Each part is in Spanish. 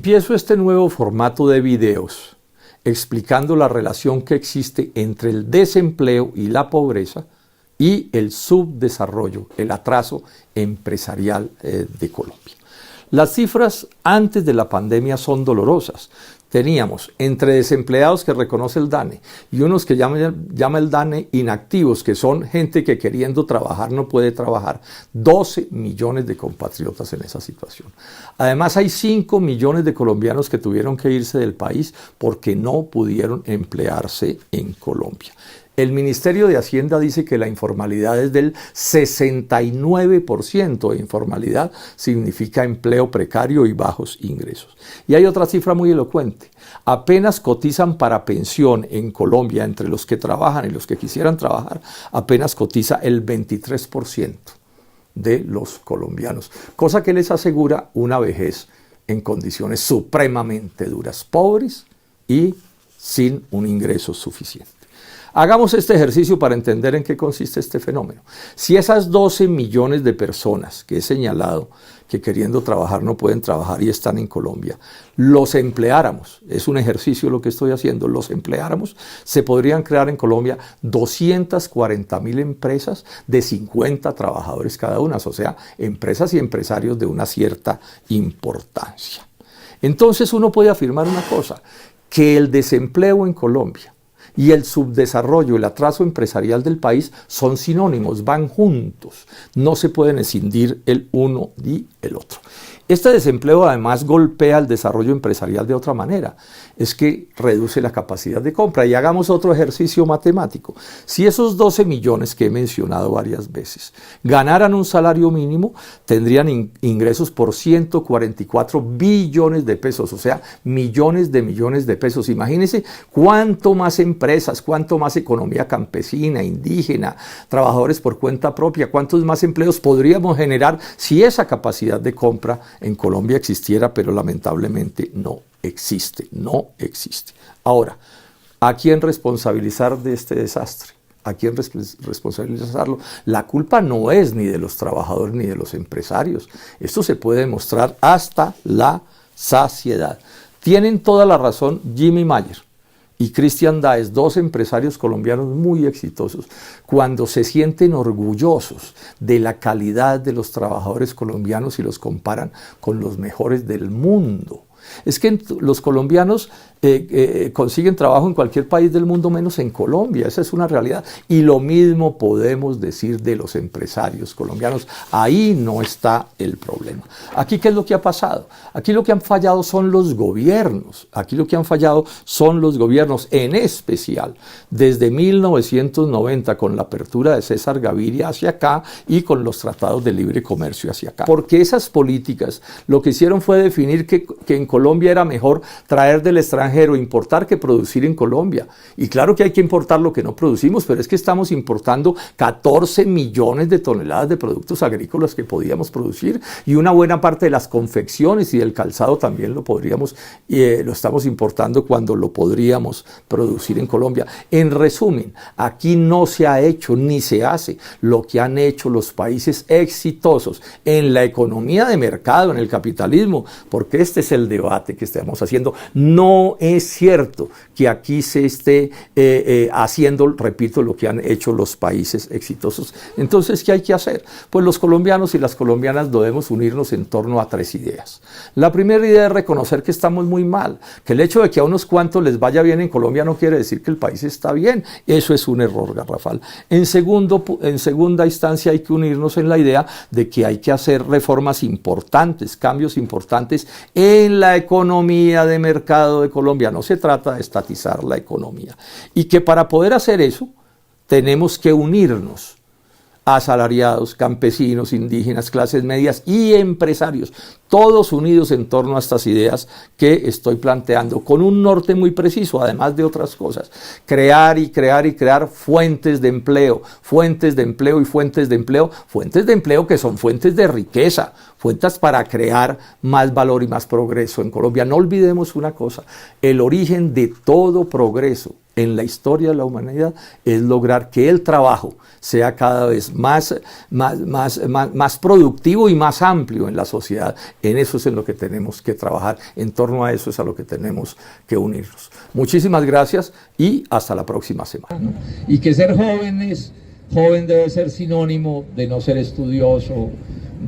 Empiezo este nuevo formato de videos explicando la relación que existe entre el desempleo y la pobreza y el subdesarrollo, el atraso empresarial de Colombia. Las cifras antes de la pandemia son dolorosas. Teníamos entre desempleados que reconoce el DANE y unos que llama el DANE inactivos, que son gente que queriendo trabajar no puede trabajar, 12 millones de compatriotas en esa situación. Además hay 5 millones de colombianos que tuvieron que irse del país porque no pudieron emplearse en Colombia. El Ministerio de Hacienda dice que la informalidad es del 69%. Informalidad significa empleo precario y bajos ingresos. Y hay otra cifra muy elocuente. Apenas cotizan para pensión en Colombia, entre los que trabajan y los que quisieran trabajar, apenas cotiza el 23% de los colombianos, cosa que les asegura una vejez en condiciones supremamente duras, pobres y sin un ingreso suficiente. Hagamos este ejercicio para entender en qué consiste este fenómeno. Si esas 12 millones de personas que he señalado que queriendo trabajar no pueden trabajar y están en Colombia, los empleáramos, es un ejercicio lo que estoy haciendo, los empleáramos, se podrían crear en Colombia 240.000 empresas de 50 trabajadores cada una, o sea, empresas y empresarios de una cierta importancia. Entonces uno puede afirmar una cosa, que el desempleo en Colombia y el subdesarrollo, el atraso empresarial del país son sinónimos, van juntos, no se pueden escindir el uno y el otro. Este desempleo además golpea el desarrollo empresarial de otra manera, es que reduce la capacidad de compra. Y hagamos otro ejercicio matemático. Si esos 12 millones que he mencionado varias veces ganaran un salario mínimo, tendrían ingresos por 144 billones de pesos, o sea, millones de pesos. Imagínense cuánto más empresas, cuánto más economía campesina, indígena, trabajadores por cuenta propia, cuántos más empleos podríamos generar si esa capacidad de compra en Colombia existiera, pero lamentablemente no existe. Ahora, ¿a quién responsabilizar de este desastre? ¿A quién responsabilizarlo? La culpa no es ni de los trabajadores ni de los empresarios. Esto se puede demostrar hasta la saciedad. Tienen toda la razón Jimmy Mayer y Cristian Daes, dos empresarios colombianos muy exitosos, cuando se sienten orgullosos de la calidad de los trabajadores colombianos y los comparan con los mejores del mundo. Es que los colombianos consiguen trabajo en cualquier país del mundo menos en Colombia, esa es una realidad. Y lo mismo podemos decir de los empresarios colombianos, ahí no está el problema. Aquí, ¿qué es lo que ha pasado? Aquí lo que han fallado son los gobiernos, en especial desde 1990 con la apertura de César Gaviria hacia acá y con los tratados de libre comercio hacia acá. Porque esas políticas lo que hicieron fue definir que en Colombia era mejor traer del extranjero, importar que producir en Colombia. Y claro que hay que importar lo que no producimos, pero es que estamos importando 14 millones de toneladas de productos agrícolas que podíamos producir y una buena parte de las confecciones y del calzado también lo estamos importando cuando lo podríamos producir en Colombia. En resumen, aquí no se ha hecho ni se hace lo que han hecho los países exitosos en la economía de mercado, en el capitalismo, porque este es el debate que estamos haciendo. No es cierto que aquí se esté haciendo, repito, lo que han hecho los países exitosos. Entonces, ¿qué hay que hacer? Pues los colombianos y las colombianas debemos unirnos en torno a 3 ideas. La primera idea es reconocer que estamos muy mal, que el hecho de que a unos cuantos les vaya bien en Colombia no quiere decir que el país está bien. Eso es un error garrafal. En segunda instancia hay que unirnos en la idea de que hay que hacer reformas importantes, cambios importantes en la economía de mercado de Colombia. No se trata de estatizar la economía. Y que para poder hacer eso tenemos que unirnos asalariados, campesinos, indígenas, clases medias y empresarios, todos unidos en torno a estas ideas que estoy planteando, con un norte muy preciso, además de otras cosas, crear fuentes de empleo que son fuentes de riqueza, fuentes para crear más valor y más progreso en Colombia. No olvidemos una cosa, el origen de todo progreso en la historia de la humanidad es lograr que el trabajo sea cada vez más productivo y más amplio en la sociedad. En eso es en lo que tenemos que trabajar, en torno a eso es a lo que tenemos que unirnos. Muchísimas gracias y hasta la próxima semana. Y que ser joven debe ser sinónimo de no ser estudioso,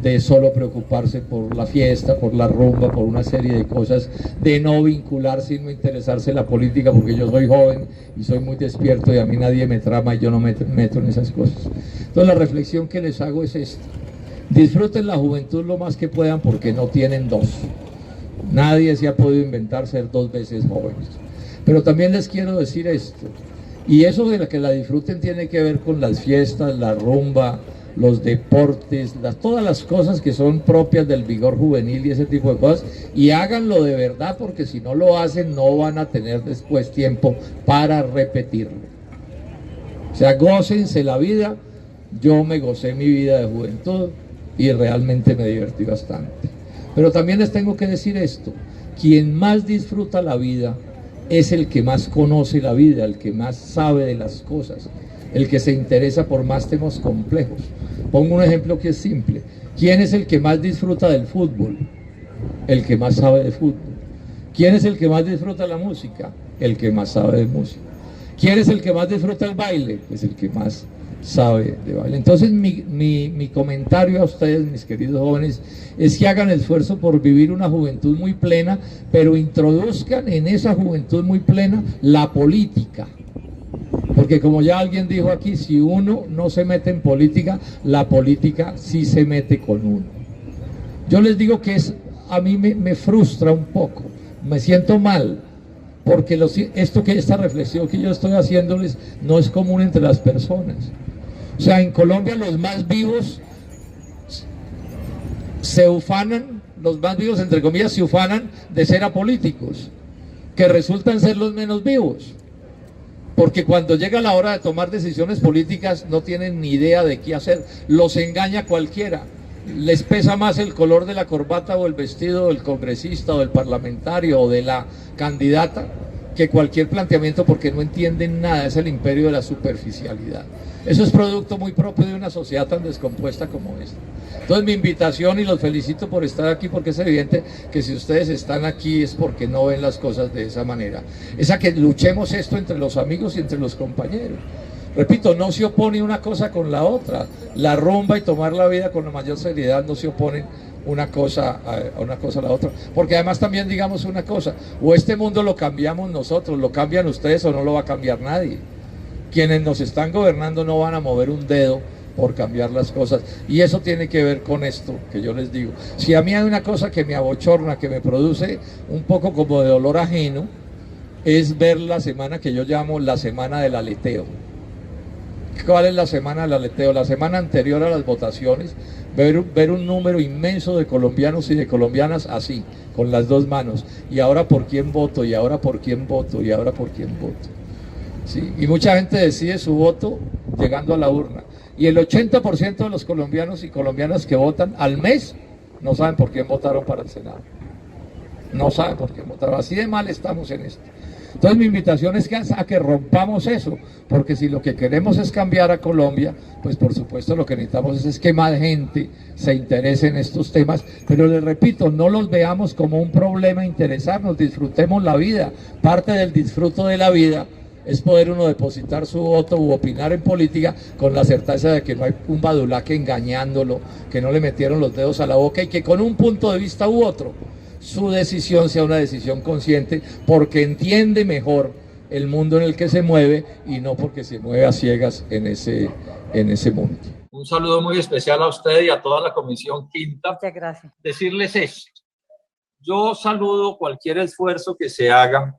de solo preocuparse por la fiesta, por la rumba, por una serie de cosas, de no vincularse y no interesarse en la política, porque yo soy joven y soy muy despierto y a mí nadie me trama y yo no me meto en esas cosas. Entonces la reflexión que les hago es esta: disfruten la juventud lo más que puedan, porque no tienen dos. Nadie se ha podido inventar ser 2 veces jóvenes. Pero también les quiero decir esto, y eso de que la disfruten tiene que ver con las fiestas, la rumba, los deportes, todas las cosas que son propias del vigor juvenil y ese tipo de cosas, y háganlo de verdad, porque si no lo hacen no van a tener después tiempo para repetirlo. O sea, gócense la vida. Yo me gocé mi vida de juventud y realmente me divertí bastante. Pero también les tengo que decir esto: quien más disfruta la vida es el que más conoce la vida, el que más sabe de las cosas, el que se interesa por más temas complejos. Pongo un ejemplo que es simple. ¿Quién es el que más disfruta del fútbol? El que más sabe de fútbol. ¿Quién es el que más disfruta la música? El que más sabe de música. ¿Quién es el que más disfruta el baile? Pues el que más sabe de baile. Entonces mi comentario a ustedes, mis queridos jóvenes, es que hagan el esfuerzo por vivir una juventud muy plena, pero introduzcan en esa juventud muy plena la política. Porque como ya alguien dijo aquí, si uno no se mete en política, la política sí se mete con uno. Yo les digo que a mí me frustra un poco, me siento mal, porque esta reflexión que yo estoy haciéndoles no es común entre las personas. O sea, en Colombia los más vivos se ufanan, los más vivos entre comillas se ufanan de ser apolíticos, que resultan ser los menos vivos. Porque cuando llega la hora de tomar decisiones políticas no tienen ni idea de qué hacer, los engaña cualquiera, les pesa más el color de la corbata o el vestido del congresista o del parlamentario o de la candidata que cualquier planteamiento, porque no entienden nada, es el imperio de la superficialidad. Eso es producto muy propio de una sociedad tan descompuesta como esta. Entonces mi invitación, y los felicito por estar aquí, porque es evidente que si ustedes están aquí es porque no ven las cosas de esa manera, es a que luchemos esto entre los amigos y entre los compañeros. Repito, no se opone una cosa con la otra. La rumba y tomar la vida con la mayor seriedad no se oponen una cosa a la otra, porque además también digamos una cosa: o este mundo lo cambiamos nosotros, lo cambian ustedes, o no lo va a cambiar nadie. Quienes nos están gobernando no van a mover un dedo por cambiar las cosas, y eso tiene que ver con esto que yo les digo. Si a mí hay una cosa que me abochorna, que me produce un poco como de dolor ajeno, es ver la semana que yo llamo la semana del aleteo. ¿Cuál es la semana del aleteo? La semana anterior a las votaciones, ver un número inmenso de colombianos y de colombianas así, con las dos manos, y ahora por quién voto, y ahora por quién voto, y ahora por quién voto. ¿Sí? Y mucha gente decide su voto llegando a la urna, y el 80% de los colombianos y colombianas que votan al mes no saben por quién votaron para el Senado. No saben por quién votaron. Así de mal estamos en esto. Entonces mi invitación es a que rompamos eso, porque si lo que queremos es cambiar a Colombia, pues por supuesto lo que necesitamos es que más gente se interese en estos temas, pero les repito, no los veamos como un problema interesarnos, disfrutemos la vida. Parte del disfruto de la vida es poder uno depositar su voto u opinar en política con la certeza de que no hay un badulaque engañándolo, que no le metieron los dedos a la boca, y que con un punto de vista u otro su decisión sea una decisión consciente, porque entiende mejor el mundo en el que se mueve y no porque se mueve a ciegas en ese mundo. Un saludo muy especial a usted y a toda la Comisión Quinta. Muchas gracias. Decirles esto: yo saludo cualquier esfuerzo que se haga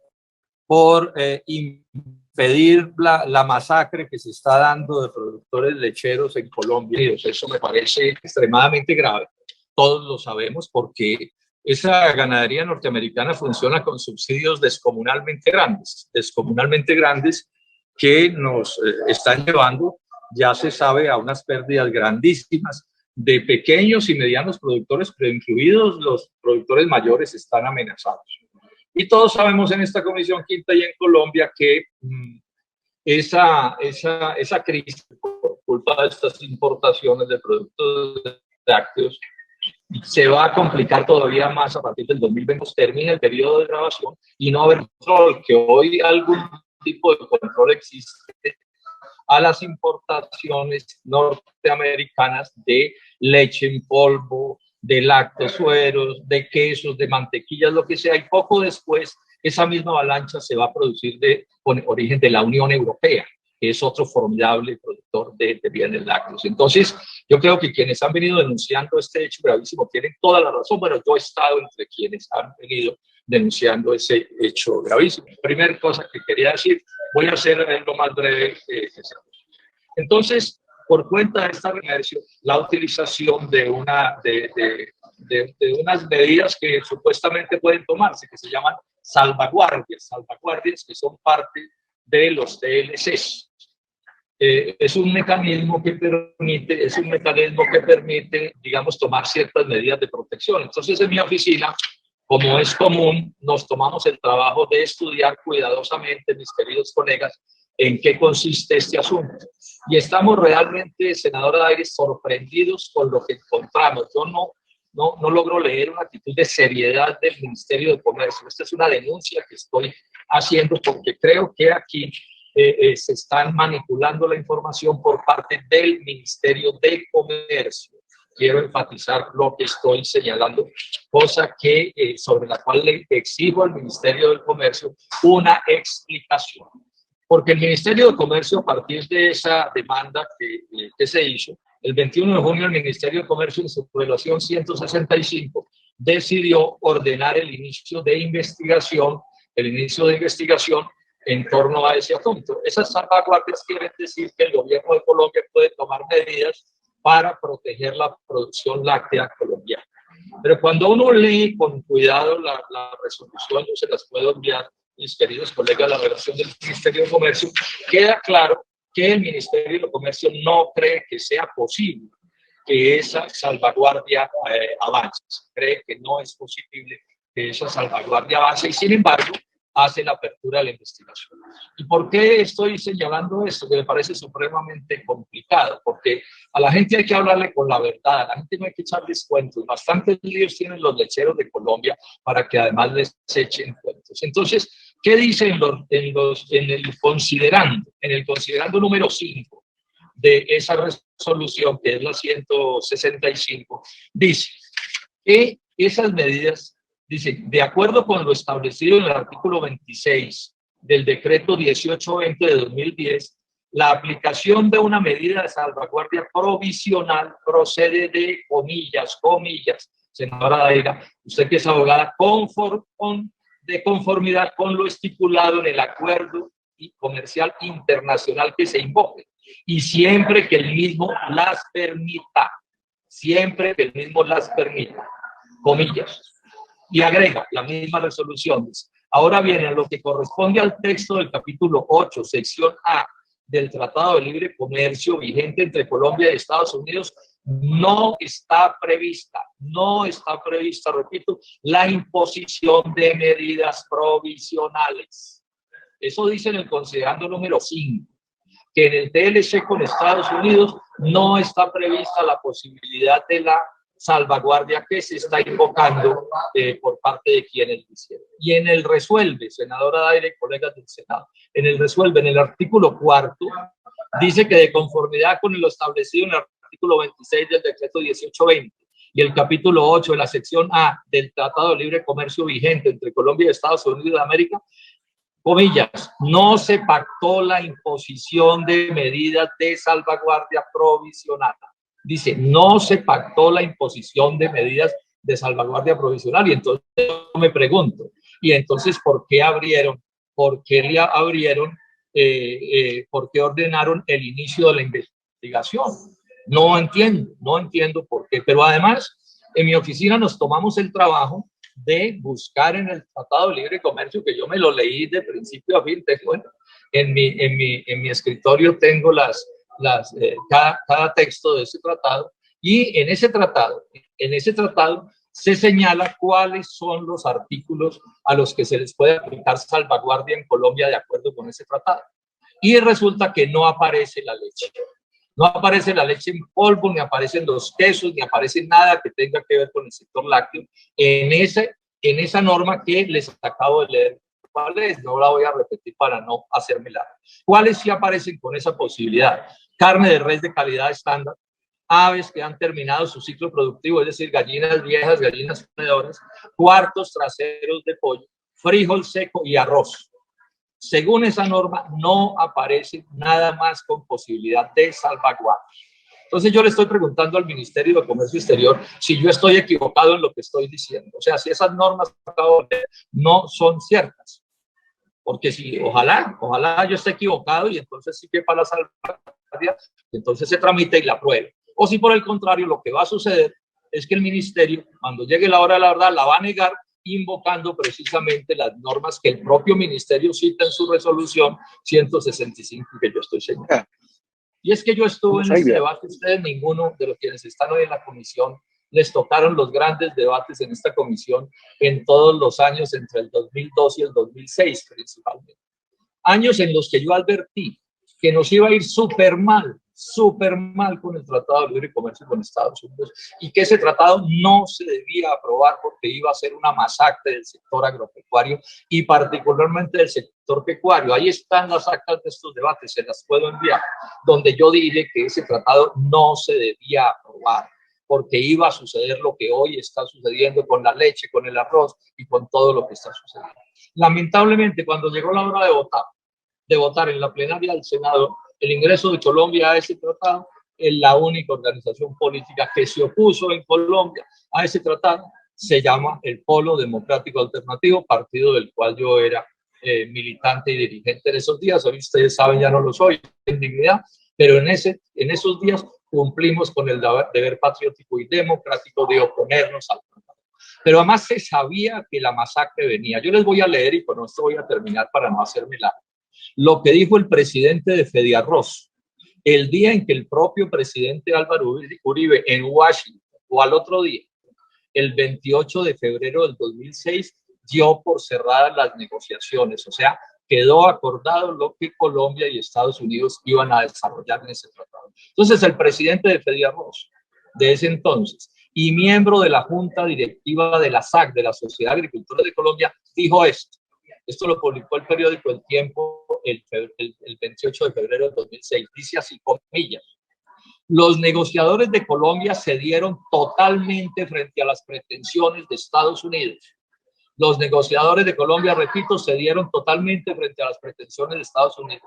por impedir la masacre que se está dando de productores lecheros en Colombia. Eso me parece extremadamente grave. Todos lo sabemos, porque esa ganadería norteamericana funciona con subsidios descomunalmente grandes que nos están llevando, ya se sabe, a unas pérdidas grandísimas de pequeños y medianos productores, pero incluidos los productores mayores están amenazados. Y todos sabemos en esta Comisión Quinta y en Colombia que esa crisis por culpa de estas importaciones de productos lácteos se va a complicar todavía más a partir del 2020, termina el periodo de grabación y no haber control, que hoy algún tipo de control existe a las importaciones norteamericanas de leche en polvo, de lactosueros, de quesos, de mantequillas, lo que sea, y poco después esa misma avalancha se va a producir con origen de la Unión Europea, que es otro formidable productor de bienes lácteos. Entonces, yo creo que quienes han venido denunciando este hecho gravísimo tienen toda la razón. Bueno, yo he estado entre quienes han venido denunciando ese hecho gravísimo. Primera cosa que quería decir, voy a hacer lo más breve que sea. Entonces, por cuenta de esta remercio, la utilización de unas medidas que supuestamente pueden tomarse, que se llaman salvaguardias que son parte de los TLCs. Es un mecanismo que permite, digamos, tomar ciertas medidas de protección. Entonces, en mi oficina, como es común, nos tomamos el trabajo de estudiar cuidadosamente, mis queridos colegas, en qué consiste este asunto. Y estamos realmente, senadora Daires, sorprendidos con lo que encontramos. Yo no logro leer una actitud de seriedad del Ministerio de Comercio. Esta es una denuncia que estoy haciendo porque creo que aquí se están manipulando la información por parte del Ministerio de Comercio. Quiero enfatizar lo que estoy señalando, cosa que sobre la cual le exijo al Ministerio del Comercio una explicación. Porque el Ministerio de Comercio, a partir de esa demanda que se hizo, el 21 de junio el Ministerio de Comercio, en su regulación 165, decidió ordenar el inicio de investigación en torno a ese asunto. Esas salvaguardias quieren decir que el gobierno de Colombia puede tomar medidas para proteger la producción láctea colombiana. Pero cuando uno lee con cuidado la resolución, yo se las puedo enviar, mis queridos colegas, la relación del Ministerio de Comercio, queda claro que el Ministerio de Comercio no cree que sea posible que esa salvaguardia avance. Cree que no es posible que esa salvaguardia avance y, sin embargo, hace la apertura de la investigación. ¿Y por qué estoy señalando esto? Que me parece supremamente complicado, porque a la gente hay que hablarle con la verdad, a la gente no hay que echarles cuentos. Bastantes líos tienen los lecheros de Colombia para que además les echen cuentos. Entonces, ¿qué dice en el considerando número 5 de esa resolución, que es la 165? Dice que esas medidas, dice, de acuerdo con lo establecido en el artículo 26 del decreto 1820 de 2010, la aplicación de una medida de salvaguardia provisional procede de, comillas, senadora Daira, usted que es abogada, de conformidad con lo estipulado en el acuerdo comercial internacional que se invoque, y siempre que el mismo las permita, comillas. Y agrega la misma resolución. Ahora bien, en lo que corresponde al texto del capítulo 8, sección A del Tratado de Libre Comercio vigente entre Colombia y Estados Unidos, no está prevista, repito, la imposición de medidas provisionales. Eso dice en el considerando número 5, que en el TLC con Estados Unidos no está prevista la posibilidad de la salvaguardia que se está invocando por parte de quienes lo hicieron. Y en el resuelve, senadora Daira y colegas del Senado, en el artículo 4, dice que de conformidad con lo establecido en el artículo 26 del decreto 1820 y el capítulo 8 de la sección A del Tratado de Libre Comercio vigente entre Colombia y Estados Unidos de América, comillas, no se pactó la imposición de medidas de salvaguardia provisional. Dice, no se pactó la imposición de medidas de salvaguardia provisional. Y entonces yo me pregunto, ¿y entonces por qué abrieron? ¿Por qué ordenaron el inicio de la investigación? No entiendo por qué. Pero además, en mi oficina nos tomamos el trabajo de buscar en el Tratado de Libre Comercio, que yo me lo leí de principio a fin. En mi escritorio tengo cada texto de ese tratado, y en ese tratado se señala cuáles son los artículos a los que se les puede aplicar salvaguardia en Colombia de acuerdo con ese tratado. Y resulta que no aparece la leche. No aparece la leche en polvo, ni aparecen los quesos, ni aparece nada que tenga que ver con el sector lácteo en esa norma que les acabo de leer. ¿Cuáles? No la voy a repetir para no hacerme largo. ¿Cuáles sí aparecen con esa posibilidad? Carne de res de calidad estándar, aves que han terminado su ciclo productivo, es decir, gallinas viejas, gallinas ponedoras, cuartos traseros de pollo, frijol seco y arroz. Según esa norma, no aparece nada más con posibilidad de salvaguardia. Entonces yo le estoy preguntando al Ministerio de Comercio Exterior si yo estoy equivocado en lo que estoy diciendo. O sea, si esas normas no son ciertas. Porque si, ojalá yo esté equivocado y entonces sí que para la salvaguardia, entonces se tramite y la apruebe. O si por el contrario lo que va a suceder es que el Ministerio, cuando llegue la hora de la verdad, la va a negar, invocando precisamente las normas que el propio Ministerio cita en su resolución 165 que yo estoy señalando. Y es que yo estuve en este debate, ustedes ninguno de los quienes están hoy en la comisión les tocaron los grandes debates en esta comisión en todos los años entre el 2002 y el 2006 principalmente. Años en los que yo advertí que nos iba a ir súper mal con el Tratado de Libre Comercio con Estados Unidos y que ese tratado no se debía aprobar porque iba a ser una masacre del sector agropecuario y particularmente del sector pecuario. Ahí están las actas de estos debates, se las puedo enviar, donde yo dije que ese tratado no se debía aprobar porque iba a suceder lo que hoy está sucediendo con la leche, con el arroz y con todo lo que está sucediendo. Lamentablemente, cuando llegó la hora de votar en la plenaria del Senado el ingreso de Colombia a ese tratado, en la única organización política que se opuso en Colombia a ese tratado se llama el Polo Democrático Alternativo, partido del cual yo era militante y dirigente en esos días. Hoy ustedes saben, ya no lo soy en dignidad, pero en esos días cumplimos con el deber patriótico y democrático de oponernos al tratado. Pero además se sabía que la masacre venía. Yo les voy a leer y con esto voy a terminar para no hacerme largo. Lo que dijo el presidente de Fediarroz el día en que el propio presidente Álvaro Uribe en Washington, o al otro día, el 28 de febrero del 2006, dio por cerradas las negociaciones, o sea, quedó acordado lo que Colombia y Estados Unidos iban a desarrollar en ese tratado. Entonces, el presidente de Fediarroz, de ese entonces, y miembro de la Junta Directiva de la SAC, de la Sociedad Agricultora de Colombia, dijo esto. Esto lo publicó el periódico El Tiempo el 28 de febrero de 2006. Dice así, comillas: los negociadores de Colombia cedieron totalmente frente a las pretensiones de Estados Unidos. Los negociadores de Colombia, repito, cedieron totalmente frente a las pretensiones de Estados Unidos.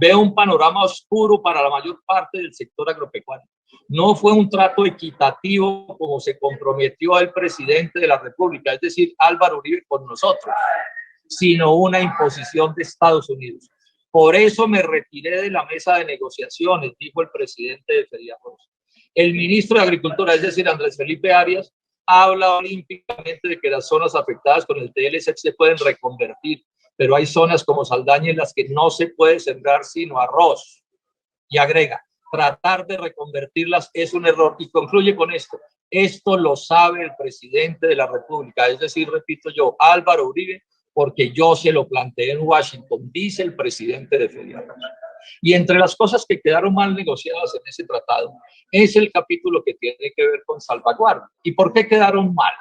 Veo un panorama oscuro para la mayor parte del sector agropecuario. No fue un trato equitativo como se comprometió el presidente de la República, es decir, Álvaro Uribe, con nosotros, sino una imposición de Estados Unidos. Por eso me retiré de la mesa de negociaciones, dijo el presidente de Fediarroz. El ministro de Agricultura, es decir, Andrés Felipe Arias, habla olímpicamente de que las zonas afectadas con el TLC se pueden reconvertir, pero hay zonas como Saldaña en las que no se puede sembrar sino arroz. Y agrega, tratar de reconvertirlas es un error. Y concluye con esto: esto lo sabe el presidente de la República, es decir, repito yo, Álvaro Uribe, porque yo se lo planteé en Washington, dice el presidente de Fediarroz. Y entre las cosas que quedaron mal negociadas en ese tratado es el capítulo que tiene que ver con salvaguardia. ¿Y por qué quedaron mal?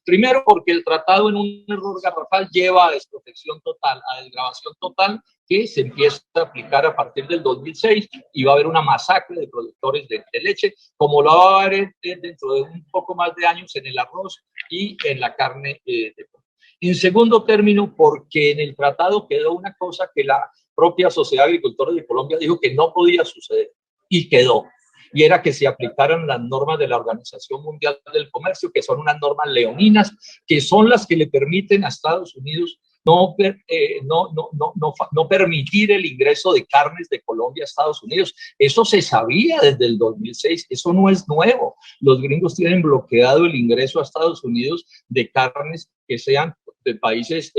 Primero, porque el tratado, en un error garrafal, lleva a desprotección total, a desgravación total, que se empieza a aplicar a partir del 2006 y va a haber una masacre de productores de leche, como lo va a haber dentro de un poco más de años en el arroz y en la carne de pollo. En segundo término, porque en el tratado quedó una cosa que la propia Sociedad Agricultora de Colombia dijo que no podía suceder y quedó. Y era que se aplicaran las normas de la Organización Mundial del Comercio, que son unas normas leoninas, que son las que le permiten a Estados Unidos no permitir el ingreso de carnes de Colombia a Estados Unidos. Eso se sabía desde el 2006, eso no es nuevo. Los gringos tienen bloqueado el ingreso a Estados Unidos de carnes que sean de países,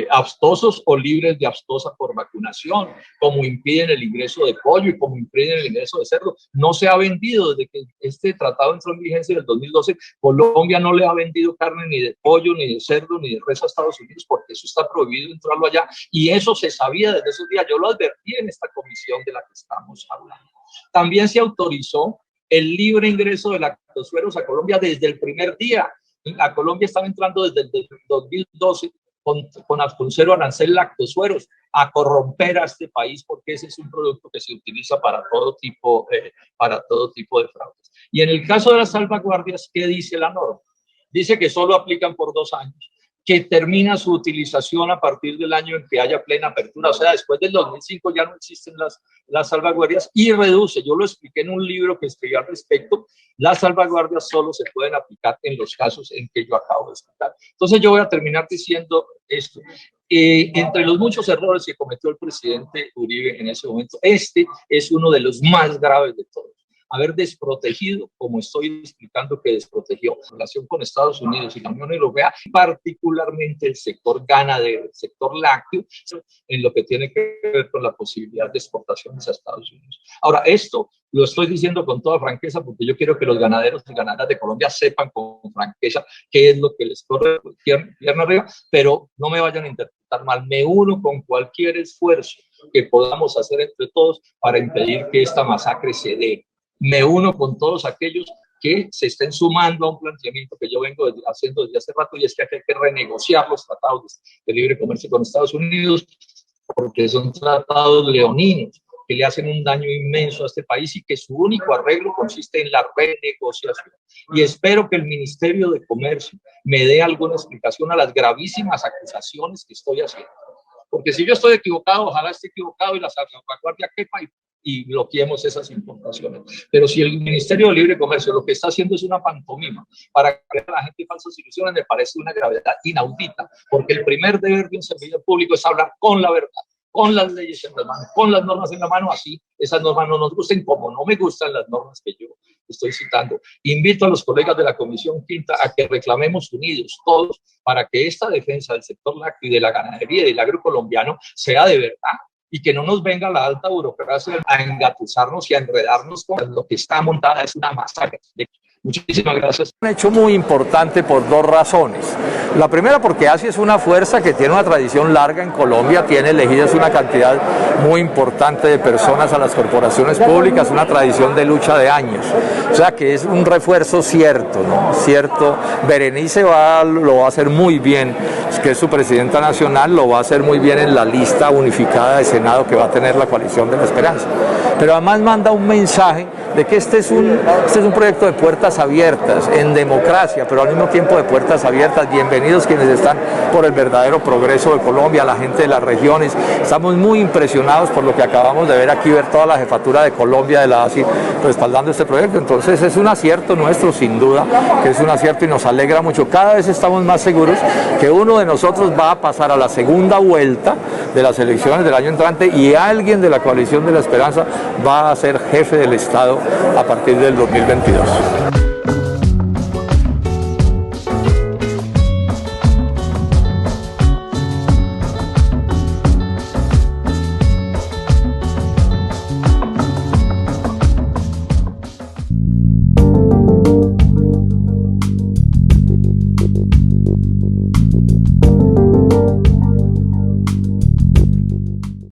aptosos o libres de aptosa por vacunación, como impiden el ingreso de pollo y como impiden el ingreso de cerdo. No se ha vendido desde que este tratado entró en vigencia en el 2012. Colombia no le ha vendido carne ni de pollo, ni de cerdo, ni de res a Estados Unidos, porque eso está prohibido entrarlo allá, y eso se sabía desde esos días. Yo lo advertí en esta comisión de la que estamos hablando. También se autorizó el libre ingreso de lactosueros a Colombia desde el primer día. A Colombia estaba entrando desde el 2012 con cero arancel lactosueros, a corromper a este país, porque ese es un producto que se utiliza para todo tipo de fraudes. Y en el caso de las salvaguardias, ¿qué dice la norma? Dice que solo aplican por 2 años, que termina su utilización a partir del año en que haya plena apertura, o sea, después del 2005 ya no existen las salvaguardias, y reduce, yo lo expliqué en un libro que escribí al respecto, las salvaguardias solo se pueden aplicar en los casos en que yo acabo de explicar. Entonces yo voy a terminar diciendo esto. Entre los muchos errores que cometió el presidente Uribe en ese momento, este es uno de los más graves de todos. Haber desprotegido, como estoy explicando que desprotegió, en relación con Estados Unidos y la Unión Europea, particularmente el sector ganadero, el sector lácteo, en lo que tiene que ver con la posibilidad de exportaciones a Estados Unidos. Ahora, esto lo estoy diciendo con toda franqueza porque yo quiero que los ganaderos y ganaderas de Colombia sepan con franqueza qué es lo que les corre pierna arriba, pero no me vayan a interpretar mal. Me uno con cualquier esfuerzo que podamos hacer entre todos para impedir que esta masacre se dé. Me uno con todos aquellos que se estén sumando a un planteamiento que yo vengo haciendo desde hace rato, y es que hay que renegociar los tratados de libre comercio con Estados Unidos, porque son tratados leoninos que le hacen un daño inmenso a este país y que su único arreglo consiste en la renegociación. Y espero que el Ministerio de Comercio me dé alguna explicación a las gravísimas acusaciones que estoy haciendo. Porque si yo estoy equivocado, ojalá esté equivocado y la salvaguardia quepa y bloqueemos esas importaciones. Pero si el Ministerio de Libre Comercio lo que está haciendo es una pantomima para crear a la gente falsas ilusiones, me parece una gravedad inaudita, porque el primer deber de un servidor público es hablar con la verdad, con las leyes en la mano, con las normas en la mano, así esas normas no nos gusten, como no me gustan las normas que yo estoy citando. Invito a los colegas de la Comisión Quinta a que reclamemos unidos todos para que esta defensa del sector lácteo y de la ganadería y del agro colombiano sea de verdad, y que no nos venga la alta burocracia a engatusarnos y a enredarnos con lo que está montada. Es una masacre. Muchísimas gracias. Un hecho muy importante por 2 razones. La primera, porque ASI es una fuerza que tiene una tradición larga en Colombia, tiene elegidas una cantidad muy importante de personas a las corporaciones públicas, una tradición de lucha de años. O sea que es un refuerzo cierto, ¿no? Cierto. Berenice lo va a hacer muy bien, que es su presidenta nacional, lo va a hacer muy bien en la lista unificada de Senado que va a tener la coalición de la esperanza. Pero además manda un mensaje de que este es un proyecto de puertas abiertas, en democracia, pero al mismo tiempo de puertas abiertas. Bienvenidos quienes están por el verdadero progreso de Colombia, la gente de las regiones. Estamos muy impresionados por lo que acabamos de ver aquí, ver toda la jefatura de Colombia de la ASI respaldando este proyecto. Entonces es un acierto nuestro, sin duda, que es un acierto, y nos alegra mucho. Cada vez estamos más seguros que uno de nosotros va a pasar a la segunda vuelta de las elecciones del año entrante, y alguien de la coalición de la esperanza va a ser jefe del Estado a partir del 2022.